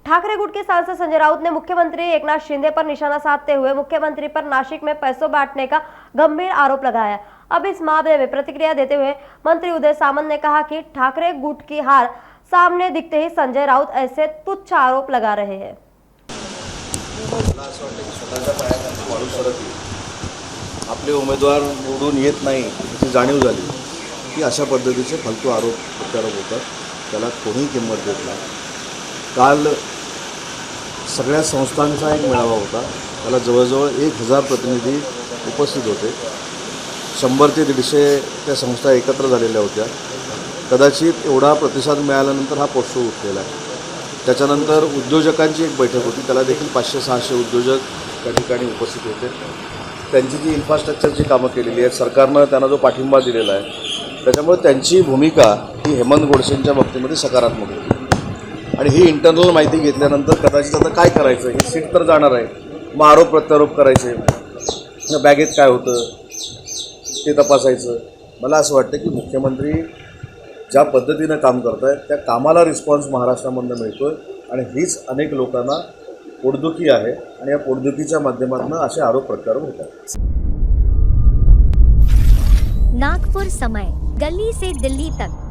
ठाकरे गुट के सांसद संजय राउत ने मुख्यमंत्री एकनाथ शिंदे पर निशाना साधते हुए मुख्यमंत्री पर नासिक में पैसों बांटने का गंभीर आरोप लगाया। अब इस मामले में प्रतिक्रिया देते हुए मंत्री उदय सामंत ने कहा कि ठाकरे गुट की हार सामने दिखते ही संजय राउत ऐसे तुच्छ आरोप लगा रहे हैं। आपले उमेदवार निवडून येत नाही याची जाणीव झाली की अशा पद्धतीचे फालतू आरोप प्रत्यारोप होतात, त्याला कोणीही किंमत देत नाही। काल सगळ्या संस्थांचा एक मेळावा होता, त्याला जवळजवळ 1000 प्रतिनिधी उपस्थित होते। 100 ते 150 त्या संस्था एकत्र झालेल्या होत्या। कदाचित एवढा प्रतिसाद मिळाल्यानंतर हा पोस्टर उठलेला आहे। त्याच्यानंतर उद्योजकांची एक बैठक होती, त्याला देखील 500-600 उद्योजक त्या ठिकाणी उपस्थित होते। त्यांची जी इन्फ्रास्ट्रक्चरची कामं केलेली आहेत, सरकारनं त्यांना जो पाठिंबा दिलेला आहे, त्याच्यामुळे त्यांची भूमिका ही हेमंत गोडसेंच्या बाबतीमध्ये सकारात्मक होती। आणि ही इंटरनल माहिती घेतल्यानंतर कदाचित आता काय करायचं, ही सीट तर जाणार आहे, मग आरोप प्रत्यारोप करायचे, बॅगेत काय होतं ते तपासायचं। मला असं वाटतं की मुख्यमंत्री ज्या पद्धतीनं काम करत आहेत त्या कामाला रिस्पॉन्स महाराष्ट्रामधून मिळतोय आणि हीच अनेक लोकांना पोटदुखी आहे आणि या पोटदुखीच्या माध्यमातून असे आरोप प्रत्यारोप होतात। नागपुर समय, गली से दिल्ली तक।